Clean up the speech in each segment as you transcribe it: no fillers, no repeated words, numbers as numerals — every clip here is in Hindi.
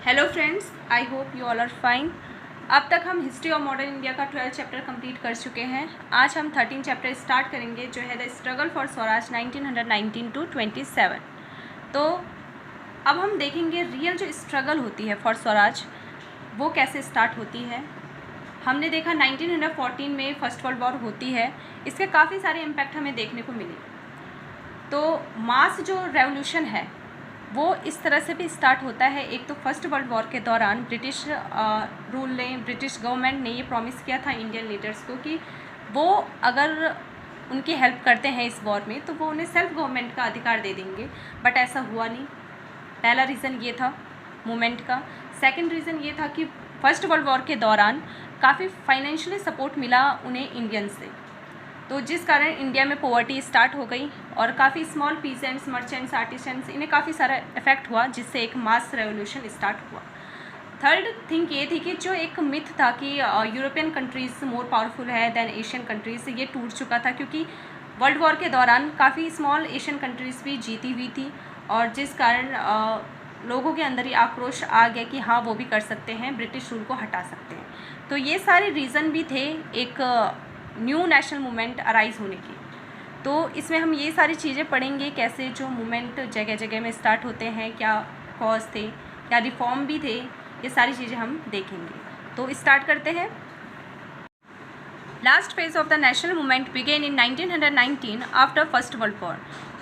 Hello friends, I hope you all are fine. अब तक हम हिस्ट्री ऑफ मॉडर्न इंडिया का 12 चैप्टर कंप्लीट कर चुके हैं। आज हम 13 चैप्टर स्टार्ट करेंगे, जो है the struggle for Swaraj 1919 to 27। तो अब हम देखेंगे रियल जो स्ट्रगल होती है फॉर स्वराज वो कैसे स्टार्ट होती है। हमने देखा 1914 में फर्स्ट वर्ल्ड वॉर होती है, इसके काफ़ी सारे इम्पैक्ट हमें देखने को मिले। तो मास जो रेवोल्यूशन है वो इस तरह से भी स्टार्ट होता है। एक तो फर्स्ट वर्ल्ड वॉर के दौरान ब्रिटिश रूल ने, ब्रिटिश गवर्नमेंट ने ये प्रॉमिस किया था इंडियन लीडर्स को कि वो अगर उनकी हेल्प करते हैं इस वॉर में तो वो उन्हें सेल्फ गवर्नमेंट का अधिकार दे देंगे, बट ऐसा हुआ नहीं। पहला रीज़न ये था मूवमेंट का। सेकंड रीज़न ये था कि फर्स्ट वर्ल्ड वॉर के दौरान काफ़ी फाइनेंशियली सपोर्ट मिला उन्हें इंडियन से, तो जिस कारण इंडिया में पॉवर्टी स्टार्ट हो गई और काफ़ी स्मॉल पीजेंट्स, मर्चेंट्स, आर्टिसंस, इन्हें काफ़ी सारा इफेक्ट हुआ, जिससे एक मास रेवोल्यूशन स्टार्ट हुआ। थर्ड थिंग ये थी कि जो एक मिथ था कि यूरोपियन कंट्रीज़ मोर पावरफुल है देन एशियन कंट्रीज़, ये टूट चुका था, क्योंकि वर्ल्ड वॉर के दौरान काफ़ी स्मॉल एशियन कंट्रीज़ भी जीती हुई थी, और जिस कारण लोगों के अंदर ही आक्रोश आ गया कि हाँ वो भी कर सकते हैं, ब्रिटिश रूल को हटा सकते हैं। तो ये सारे रीज़न भी थे एक न्यू नेशनल मूवमेंट अराइज़ होने की। तो इसमें हम ये सारी चीज़ें पढ़ेंगे, कैसे जो मूवमेंट जगह जगह में स्टार्ट होते हैं, क्या कॉज थे, क्या रिफॉर्म भी थे, ये सारी चीज़ें हम देखेंगे। तो स्टार्ट करते हैं। Last phase of the national movement began in 1919 after first world war.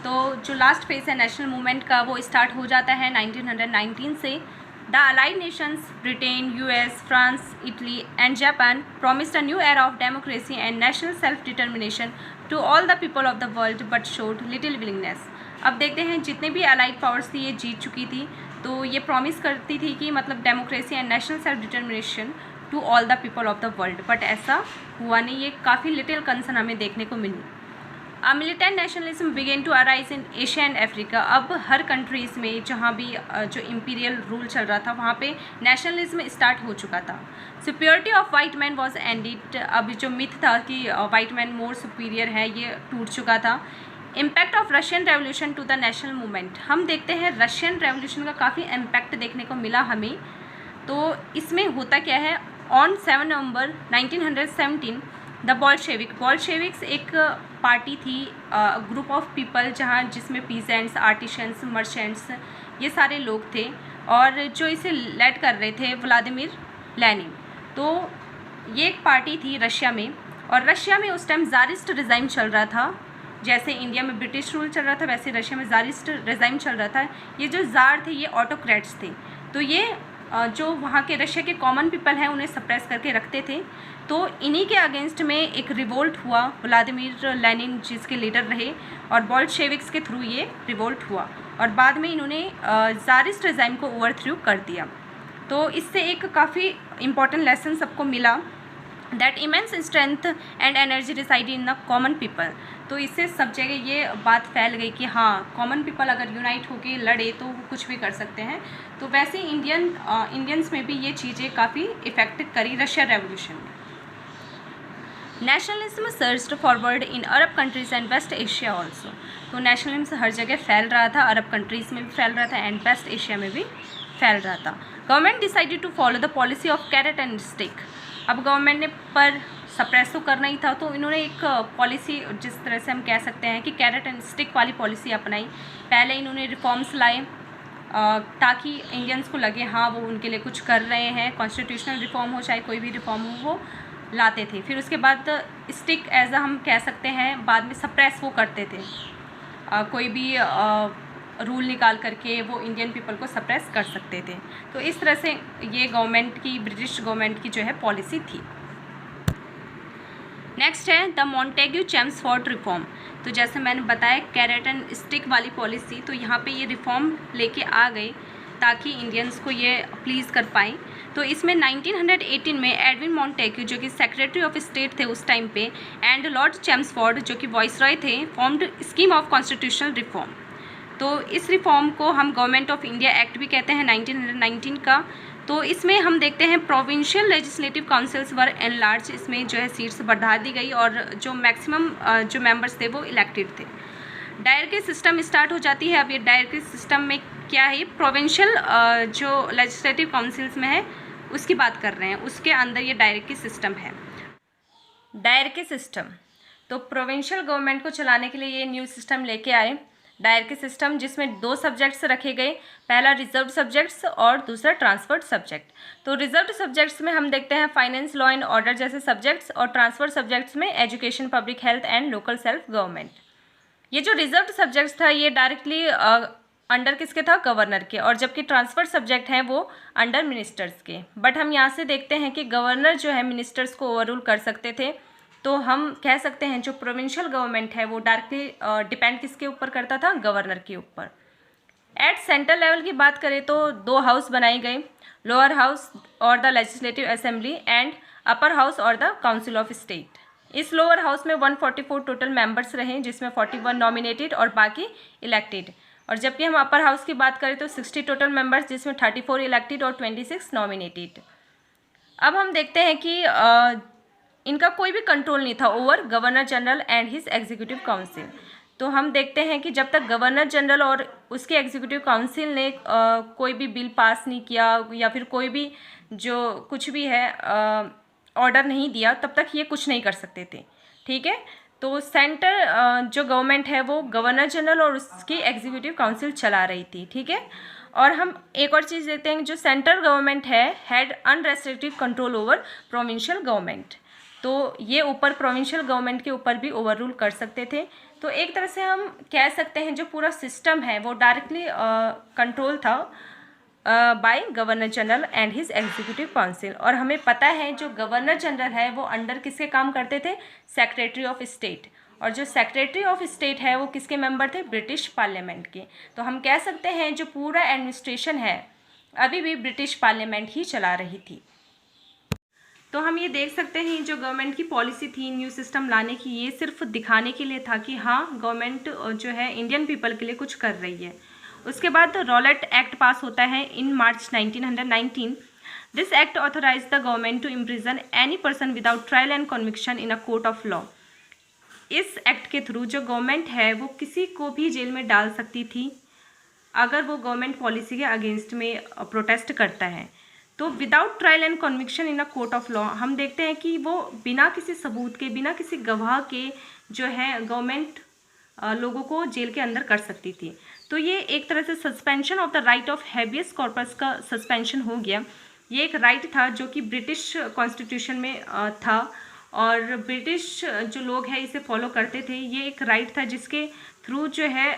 तो जो लास्ट फेज है नेशनल मूवमेंट का वो स्टार्ट हो जाता है 1919 से। The Allied nations, Britain, US, France, Italy and Japan promised a new era of democracy and national self-determination to all the people of the world but showed little willingness. अब देखते हैं जितने भी अलाइड पावर्स थी ये जीत चुकी थी, तो ये प्रॉमिस करती थी कि मतलब democracy and national self determination to all the people of the world, but ऐसा हुआ नहीं। ये काफ़ी लिटिल कंसर्न हमें देखने को मिली। Militant nationalism began to arise in Asia and Africa. अब हर कंट्रीज़ में जहाँ भी जो इम्पीरियल रूल चल रहा था वहाँ पे नेशनलिज्म स्टार्ट हो चुका था। Superiority of white man was ended. अब जो मिथ था कि वाइट मैन मोर सुपीरियर है, ये टूट चुका था। Impact of Russian revolution to the national movement. हम देखते हैं रशियन रेवोल्यूशन का काफ़ी इम्पैक्ट देखने को मिला हमें। तो इसमें होता क्या है, ऑन 7 नवंबर 1917 द बॉल्शेविक्स एक पार्टी थी, ग्रुप ऑफ पीपल जिसमें पीजेंट्स, आर्टिशंस, मर्चेंट्स, ये सारे लोग थे, और जो इसे लेड कर रहे थे व्लादिमीर लेनिन। तो ये एक पार्टी थी रशिया में, और रशिया में उस टाइम ज़ारिस्ट रिज़ाइम चल रहा था। जैसे इंडिया में ब्रिटिश रूल चल रहा था वैसे रशिया में ज़ारिस्ट रिज़ाइम चल रहा था। ये जो ज़ार थे ये ऑटोक्रेट्स थे, तो ये जो वहाँ के रशिया के कॉमन पीपल हैं उन्हें सप्रेस करके रखते थे। तो इन्हीं के अगेंस्ट में एक रिवोल्ट हुआ, व्लादिमीर लेनिन जिसके लीडर रहे, और बोल्शेविक्स के थ्रू ये रिवोल्ट हुआ, और बाद में इन्होंने ज़ारिस्ट रिज़ाइम को ओवरथ्रू कर दिया। तो इससे एक काफ़ी इम्पॉर्टेंट लेसन सबको मिला, that immense strength and energy reside in the common people. तो इससे सब जगह ये बात फैल गई कि हाँ कॉमन पीपल अगर यूनाइट होकर लड़े तो वो कुछ भी कर सकते हैं। तो वैसे इंडियंस में भी ये चीज़ें काफ़ी इफ़ेक्ट करी रशियन रेवोल्यूशन में। Nationalism surged forward in Arab countries and West Asia also. तो नेशनलिज्म हर जगह फैल रहा था, अरब कंट्रीज़ में भी फैल रहा था एंड वेस्ट एशिया में भी फैल रहा था। Government decided to follow the policy of carrot and stick. अब गवर्नमेंट ने पर सप्रेस तो करना ही था, तो इन्होंने एक पॉलिसी, जिस तरह से हम कह सकते हैं कि कैरेट एंड स्टिक वाली पॉलिसी अपनाई। पहले इन्होंने रिफॉर्म्स लाए ताकि इंडियंस को लगे हाँ वो उनके लिए कुछ कर रहे हैं, कॉन्स्टिट्यूशनल रिफॉर्म हो चाहे कोई भी रिफॉर्म हो वो लाते थे। फिर उसके बाद स्टिक एज हम कह सकते हैं, बाद में सप्रेस वो करते थे, कोई भी रूल निकाल करके वो इंडियन पीपल को सप्रेस कर सकते थे। तो इस तरह से ये गवर्नमेंट की, ब्रिटिश गवर्नमेंट की जो है पॉलिसी थी। नेक्स्ट है द मॉन्टेग्यू चेम्सफोर्ड रिफॉर्म। तो जैसे मैंने बताया कैरेट एंड स्टिक वाली पॉलिसी, तो यहाँ पे ये रिफॉर्म लेके आ गए ताकि इंडियंस को ये प्लीज़ कर पाएँ। तो इसमें 1918 में एडविन मॉन्टेग्यू जो कि सेक्रेटरी ऑफ स्टेट थे उस टाइम पे, एंड लॉर्ड चेम्सफोर्ड जो कि वॉइसरॉय थे, formed scheme of constitutional reform. तो इस रिफॉर्म को हम गवर्नमेंट ऑफ इंडिया एक्ट भी कहते हैं 1919 का। तो इसमें हम देखते हैं प्रोविंशियल लेजिस्लेटिव काउंसिल्स वर एनलार्ज, इसमें जो है सीट्स बढ़ा दी गई और जो मैक्सिमम जो मेंबर्स थे वो इलेक्टेड थे। डायरकी सिस्टम स्टार्ट हो जाती है। अब ये डायरकी सिस्टम में क्या है, प्रोविंशियल जो लेजिस्लेटिव काउंसिल्स में है उसकी बात कर रहे हैं, उसके अंदर ये डायरेक्टरी सिस्टम है। डायरेक्टरी सिस्टम, तो प्रोविंशियल गवर्नमेंट को चलाने के लिए ये न्यू सिस्टम लेके आए, डायरेक्टरी सिस्टम, जिसमें 2 सब्जेक्ट्स रखे गए, पहला रिजर्व्ड सब्जेक्ट्स और दूसरा ट्रांसफर्ड सब्जेक्ट। तो रिजर्व्ड सब्जेक्ट्स में हम देखते हैं फाइनेंस, लॉ एंड ऑर्डर जैसे सब्जेक्ट्स, और ट्रांसफर्ड सब्जेक्ट्स में education, public health and local self government. ये जो रिजर्व्ड सब्जेक्ट्स था ये डायरेक्टली अंडर किसके था, गवर्नर के, और जबकि ट्रांसफर्ड सब्जेक्ट हैं वो अंडर मिनिस्टर्स के। बट हम यहाँ से देखते हैं कि गवर्नर जो है मिनिस्टर्स को ओवररूल कर सकते थे। तो हम कह सकते हैं जो प्रोविंशियल गवर्नमेंट है वो डायरेक्टली डिपेंड किसके ऊपर करता था, गवर्नर के ऊपर। एट सेंट्रल लेवल की बात करें तो 2 हाउस बनाए गए, लोअर हाउस और the legislative assembly and upper house और द काउंसिल ऑफ स्टेट। इस लोअर हाउस में 144 टोटल मेंबर्स रहे, जिसमें 41 नॉमिनेटेड और बाकी इलेक्टेड। और जबकि हम अपर हाउस की बात करें तो 60 टोटल मेंबर्स, जिसमें 34 इलेक्टेड और 26 नॉमिनेटेड। अब हम देखते हैं कि इनका कोई भी कंट्रोल नहीं था over governor general and his executive council. तो हम देखते हैं कि जब तक गवर्नर जनरल और उसके एग्जीक्यूटिव काउंसिल ने कोई भी बिल पास नहीं किया या फिर कोई भी जो कुछ भी है ऑर्डर नहीं दिया, तब तक ये कुछ नहीं कर सकते थे। ठीक है, तो सेंटर जो गवर्नमेंट है वो गवर्नर जनरल और उसकी एग्जीक्यूटिव काउंसिल चला रही थी। ठीक है, और हम एक और चीज़ देखते हैं, जो सेंट्रल गवर्नमेंट है had unrestricted control over provincial government. तो ये ऊपर प्रोविंशियल गवर्नमेंट के ऊपर भी ओवररूल कर सकते थे। तो एक तरह से हम कह सकते हैं जो पूरा सिस्टम है वो डायरेक्टली कंट्रोल था by governor general and his executive council. और हमें पता है जो गवर्नर जनरल है वो अंडर किसके काम करते थे, सेक्रेटरी ऑफ स्टेट। और जो सेक्रेटरी ऑफ स्टेट है वो किसके मेंबर थे, ब्रिटिश पार्लियामेंट के। तो हम कह सकते हैं जो पूरा एडमिनिस्ट्रेशन है अभी भी ब्रिटिश पार्लियामेंट ही चला रही थी। तो हम ये देख सकते हैं जो गवर्नमेंट की पॉलिसी थी न्यू सिस्टम लाने की, ये सिर्फ दिखाने के लिए था कि हाँ गवर्नमेंट जो है इंडियन पीपल के लिए कुछ कर रही है। उसके बाद रॉलेट एक्ट पास होता है in March 1919। This act authorise the government to imprison any person without trial and conviction in a court of law. इस एक्ट के थ्रू जो गवर्नमेंट है वो किसी को भी जेल में डाल सकती थी अगर वो गवर्नमेंट पॉलिसी के अगेंस्ट में प्रोटेस्ट करता है। तो without trial and conviction in a court of law, हम देखते हैं कि वो बिना किसी सबूत के, बिना किसी गवाह के जो है गवर्नमेंट लोगों को जेल के अंदर कर सकती थी। तो ये एक तरह से suspension of the right of habeas corpus का सस्पेंशन हो गया। ये एक राइट था जो कि ब्रिटिश कॉन्स्टिट्यूशन में था और ब्रिटिश जो लोग हैं इसे फॉलो करते थे। ये एक राइट था जिसके थ्रू जो है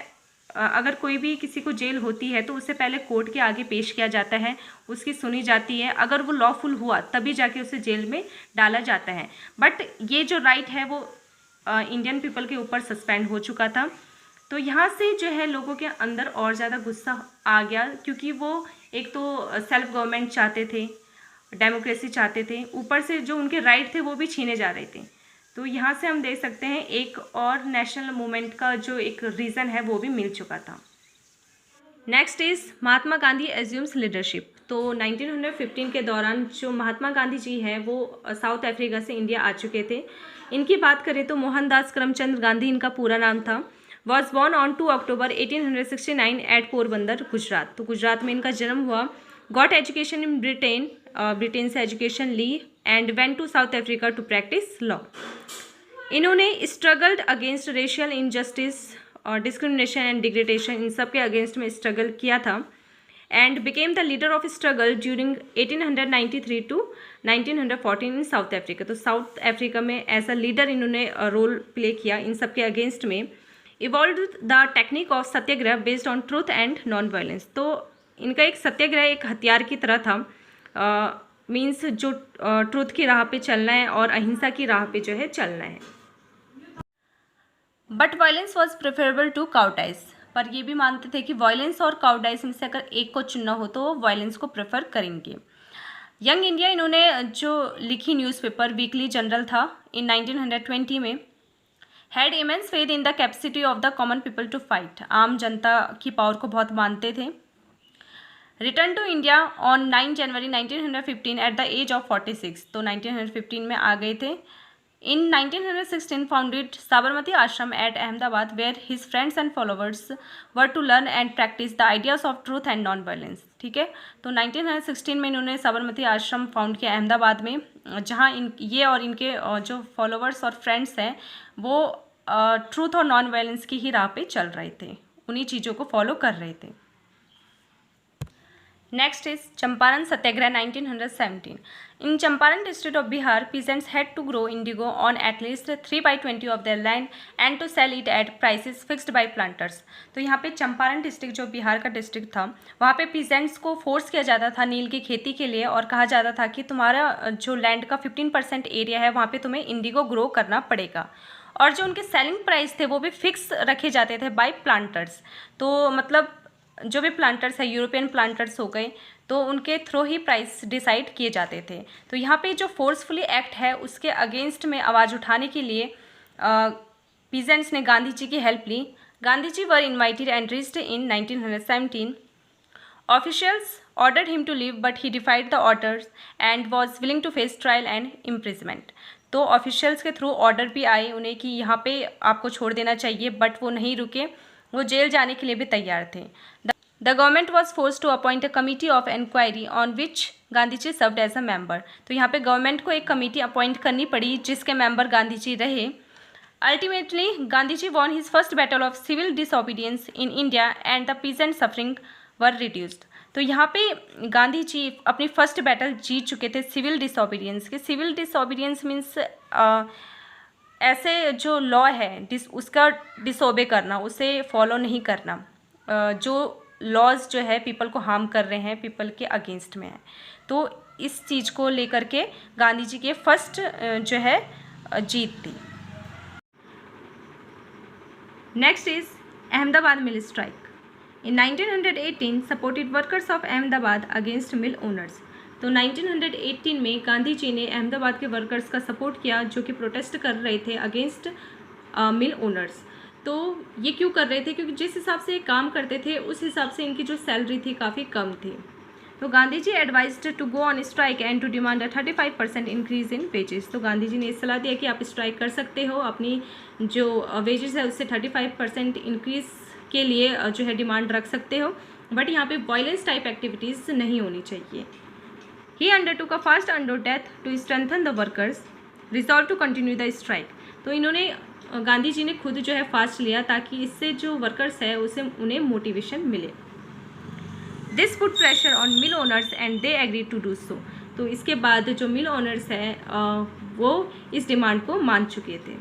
अगर कोई भी किसी को जेल होती है तो उसे पहले कोर्ट के आगे पेश किया जाता है, उसकी सुनी जाती है, अगर वो लॉफुल हुआ तभी जाके उसे जेल में डाला जाता है। बट ये जो राइट है वो इंडियन पीपल के ऊपर सस्पेंड हो चुका था। तो यहाँ से जो है लोगों के अंदर और ज़्यादा गुस्सा आ गया, क्योंकि वो एक तो सेल्फ गवर्नमेंट चाहते थे, डेमोक्रेसी चाहते थे, ऊपर से जो उनके राइट थे वो भी छीने जा रहे थे। तो यहाँ से हम देख सकते हैं एक और नेशनल मूवमेंट का जो एक रीज़न है वो भी मिल चुका था। Next is Mahatma Gandhi assumes leadership. तो 1915 के दौरान जो महात्मा गांधी जी हैं वो साउथ अफ्रीका से इंडिया आ चुके थे। इनकी बात करें तो मोहनदास करमचंद गांधी इनका पूरा नाम था। Was born on 2 October 1869 at Porbandar, Gujarat. तो गुजरात में इनका जन्म हुआ। Got education in Britain, Britain से एजुकेशन ली and went to South Africa to practise law. इन्होंने स्ट्रगल्ड अगेंस्ट रेशियल इनजस्टिस और डिस्क्रिमिनेशन एंड डिग्रेडेशन, इन सब के अगेंस्ट में स्ट्रगल किया था and became the leader of struggle during 1893 to 1914 in South Africa. तो साउथ अफ्रीका में एज अ लीडर इन्होंने रोल प्ले किया इन सब के अगेंस्ट में। Evolve the technique of Satyagraha based on truth and non violence. तो इनका एक सत्याग्रह एक हथियार की तरह था, मीन्स जो ट्रूथ की राह पे चलना है और अहिंसा की राह पे जो है चलना है। But violence was preferable to cowardice. पर ये भी मानते थे कि वायलेंस और काउटाइज में से अगर एक को चुनना हो तो वो वायलेंस को प्रेफर करेंगे। यंग इंडिया इन्होंने जो लिखी न्यूज़पेपर वीकली जनरल था इन 1920 में। Had immense faith in the capacity of the common people to fight. आम जनता की पावर को बहुत मानते थे। Return to India on 9 January 1915 at the age of 46। तो 1915 में आ गए थे In 1916 founded Sabarmati Ashram at Ahmedabad, where his friends and followers were to learn and practice the ideas of truth and non-violence. ठीक है, तो 1916 में इन्होंने साबरमती आश्रम फाउंड किया अहमदाबाद में, जहाँ ये और इनके जो फॉलोवर्स और फ्रेंड्स हैं वो ट्रूथ और नॉन वायलेंस की ही राह पे चल रहे थे, उन्हीं चीज़ों को फॉलो कर रहे थे। Next is Champaran Satyagraha 1917. In Champaran district of Bihar, peasants had to grow indigo on at least 3/20 of their land and to sell it at prices fixed by planters. तो यहाँ पे चंपारण डिस्ट्रिक्ट जो बिहार का डिस्ट्रिक्ट था, वहाँ पे पीजेंट्स को फोर्स किया जाता था नील की खेती के लिए और कहा जाता था कि तुम्हारा जो लैंड का 15% एरिया है वहाँ पे तुम्हें इंडिगो ग्रो करना पड़ेगा, और जो उनके सेलिंग प्राइस थे वो भी फिक्स रखे जाते थे बाय प्लांटर्स। तो मतलब जो भी प्लांटर्स है, यूरोपियन प्लांटर्स हो गए, तो उनके थ्रू ही प्राइस डिसाइड किए जाते थे। तो यहाँ पे जो फोर्सफुली एक्ट है उसके अगेंस्ट में आवाज़ उठाने के लिए पीजेंट्स ने गांधी जी की हेल्प ली। Gandhi ji were invited and reached in 1917। Officials ordered him to leave but he defied the orders and was willing to face trial and imprisonment. तो ऑफिशियल्स के थ्रू ऑर्डर भी आए उन्हें कि यहाँ पे आपको छोड़ देना चाहिए, बट वो नहीं रुके, वो जेल जाने के लिए भी तैयार थे। The government was force to appoint a committee of inquiry on which Gandhi ji served as a member. तो यहाँ पे गवर्नमेंट को एक कमेटी अपॉइंट करनी पड़ी जिसके मेंबर गांधी जी रहे। Ultimately Gandhi ji won his first battle of civil disobedience in India and the peasant suffering were reduced. तो यहाँ पे गांधी जी अपनी फर्स्ट बैटल जीत चुके थे सिविल डिसओबीडियंस के। सिविल डिसओबीडियंस मीन्स ऐसे जो लॉ है उसका डिसओबे करना, उसे फॉलो नहीं करना, जो लॉज जो है पीपल को हार्म कर रहे हैं, पीपल के अगेंस्ट में है। तो इस चीज़ को लेकर के गांधी जी के फर्स्ट जो है जीत थी। Next is Ahmedabad mill strike. In 1918 supported workers of Ahmedabad against mill owners. तो 1918 में गांधी जी ने अहमदाबाद के वर्कर्स का सपोर्ट किया जो कि प्रोटेस्ट कर रहे थे अगेंस्ट मिल ओनर्स। तो ये क्यों कर रहे थे? क्योंकि जिस हिसाब से ये काम करते थे उस हिसाब से इनकी जो सैलरी थी काफ़ी कम थी। तो Gandhi ji advised to go on strike and to demand a 35% increase in wages. तो गांधी जी ने सलाह दिया कि आप स्ट्राइक कर सकते हो, अपनी जो वेजेस है उससे 35% इंक्रीज के लिए जो है डिमांड रख सकते हो, बट यहाँ पे वायलेंस टाइप एक्टिविटीज़ नहीं होनी चाहिए। He undertook a fast under death to strengthen the workers, resolve to continue the strike. तो इन्होंने गांधी जी ने खुद जो है फास्ट लिया ताकि इससे जो वर्कर्स है उसे उन्हें मोटिवेशन मिले। This put pressure on mill owners and they agree to do so. तो इसके बाद जो मिल ओनर्स हैं वो इस डिमांड को मान चुके थे।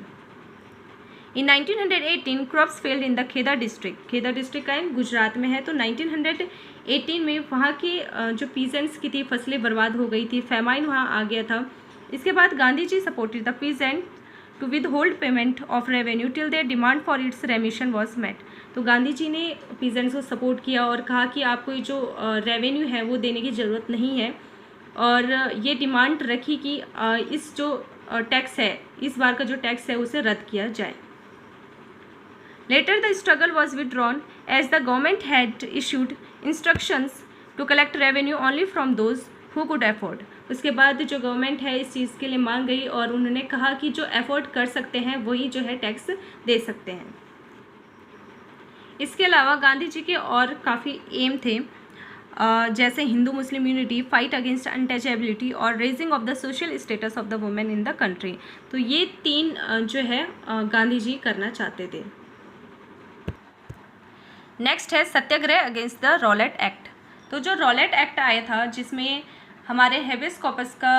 In 1918 crops failed in the Kheda district. Kheda district का गुजरात में है। तो 1918 में वहाँ की जो पीजेंट्स की थी फसलें बर्बाद हो गई थी, फेमाइन वहाँ आ गया था। इसके बाद Gandhi ji supported the peasant to withhold payment of revenue till their demand for its remission was met. तो गांधी जी ने पीजेंट्स को सपोर्ट किया और कहा कि आपको जो रेवेन्यू है वो देने की ज़रूरत नहीं है, और ये डिमांड रखी कि इस जो टैक्स है, इस बार का जो टैक्स है उसे रद्द किया जाए। Later the struggle was withdrawn as the government had issued instructions to collect revenue only from those who could afford. उसके बाद जो गवर्नमेंट है इस चीज़ के लिए मान गई और उन्होंने कहा कि जो अफोर्ड कर सकते हैं वही जो है टैक्स दे सकते हैं। इसके अलावा गांधी जी के और काफ़ी एम थे, जैसे Hindu Muslim unity, fight against untouchability और raising of the social status of the women in the country. तो ये तीन जो है गांधी जी करना चाहते थे। नेक्स्ट है सत्याग्रह अगेंस्ट द रॉलेट एक्ट। तो जो रॉलेट एक्ट आया था जिसमें हमारे हेबियस कॉर्पस का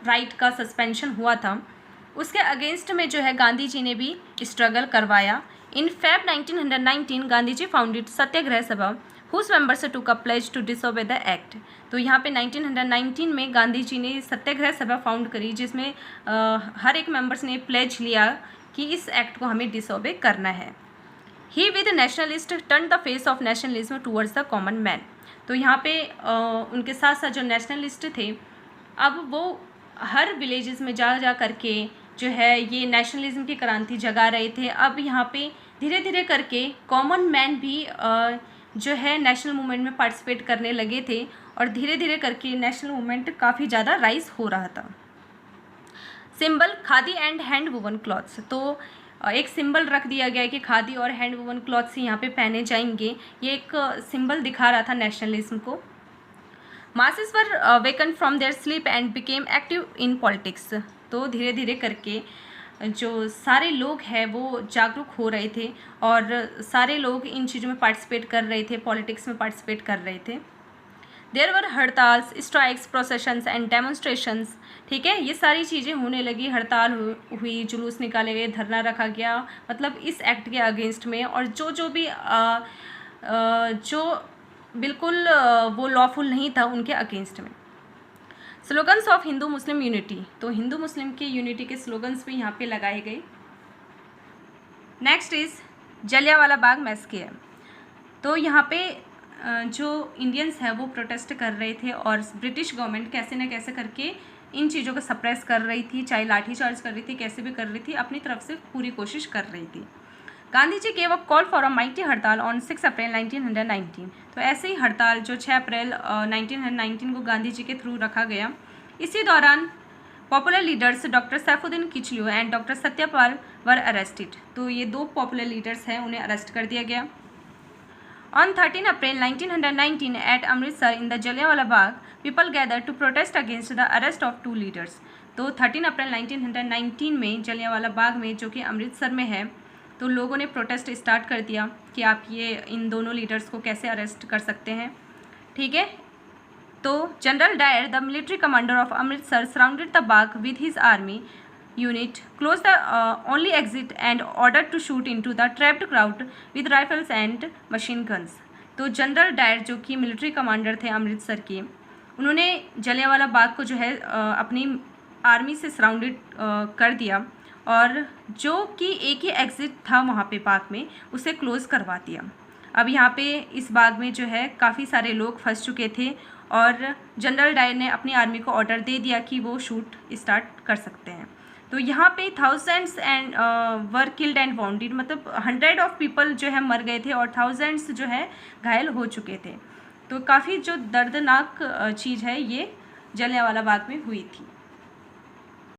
राइट का सस्पेंशन हुआ था, उसके अगेंस्ट में जो है गांधी जी ने भी स्ट्रगल करवाया। In Feb 1919 Gandhi ji founded Satyagraha Sabha whose members took a pledge to disobey the act. तो यहाँ पे 1919 में गांधी जी ने सत्याग्रह सभा फाउंड करी जिसमें हर एक मेंबर्स ने प्लेज लिया कि इस एक्ट को हमें डिसोबे करना है। He with nationalist turn the face of nationalism towards the common man. तो यहाँ पे उनके साथ साथ जो नेशनलिस्ट थे अब वो हर विलेजेस में जा करके जो है ये नेशनलिज्म की क्रांति जगा रहे थे। अब यहाँ पे धीरे धीरे करके कॉमन मैन भी जो है नेशनल मूवमेंट में पार्टिसिपेट करने लगे थे और धीरे धीरे करके नेशनल मूवमेंट काफ़ी ज़्यादा राइज हो रहा था। Symbol khadi and hand woven clothes, तो एक सिंबल रख दिया गया है कि खादी और हैंड वुवन क्लॉथ्स यहाँ पे पहने जाएंगे। ये एक सिंबल दिखा रहा था नेशनलिज्म को। Masses were woken from there sleep and became active in politics, तो धीरे धीरे करके जो सारे लोग हैं वो जागरूक हो रहे थे और सारे लोग इन चीज़ों में पार्टिसिपेट कर रहे थे, पॉलिटिक्स में पार्टिसिपेट कर रहे थे। देयर वर हड़ताल्स, स्ट्राइक्स, प्रोसेशंस एंड डेमोन्स्ट्रेशंस, ठीक है, ये सारी चीज़ें होने लगी, हड़ताल हुई, जुलूस निकाले गए, धरना रखा गया, मतलब इस एक्ट के अगेंस्ट में। और जो भी जो बिल्कुल वो लॉफुल नहीं था उनके अगेंस्ट में। Slogans of Hindu Muslim unity, तो हिंदू मुस्लिम के यूनिटी के स्लोगन्स भी यहाँ पे लगाए गए। Next is Jallianwala Bagh massacre, तो यहाँ पे जो इंडियंस है वो प्रोटेस्ट कर रहे थे और ब्रिटिश गवर्नमेंट कैसे न कैसे करके इन चीज़ों को सप्रेस कर रही थी, चाहे लाठीचार्ज कर रही थी, कैसे भी कर रही थी, अपनी तरफ से पूरी कोशिश कर रही थी। Gandhi ji gave a call for a mighty hartal on 6 April 1919, तो ऐसे ही हड़ताल जो 6 अप्रैल 1919 को गांधी जी के थ्रू रखा गया। इसी दौरान popular leaders doctor Saifuddin Kitchlew and doctor Satyapal were arrested, तो ये दो पॉपुलर लीडर्स हैं, उन्हें अरेस्ट कर दिया गया। On 13 April 1919 at Amritsar in the Jallianwala Bagh, people gathered to protest against the arrest of two leaders. तो 13 अप्रैल 1919 में जलियांवाला बाग में, जो कि अमृतसर में है, तो लोगों ने प्रोटेस्ट स्टार्ट कर दिया कि आप ये इन दोनों लीडर्स को कैसे अरेस्ट कर सकते हैं, ठीक है। तो General Dyer, the military commander of Amritsar, surrounded the Bagh with his army unit, closed the only exit and ordered to shoot into the trapped crowd with rifles and machine guns। तो जनरल डायर जो कि मिलिट्री कमांडर थे अमृतसर के, उन्होंने जलियांवाला बाग को जो है अपनी आर्मी से सराउंडेड कर दिया और जो कि एक ही एग्ज़िट था वहाँ पे बाग में, उसे क्लोज़ करवा दिया। अब यहाँ पे इस बाग में जो है काफ़ी सारे लोग फंस चुके थे और जनरल डायर ने अपनी आर्मी को ऑर्डर दे दिया कि वो शूट स्टार्ट कर सकते हैं। तो यहाँ पे thousands and were killed and bounded, मतलब 100 ऑफ पीपल जो है मर गए थे और थाउजेंड्स जो है घायल हो चुके थे। तो काफ़ी जो दर्दनाक चीज़ है ये जलियांवाला बाग में हुई थी।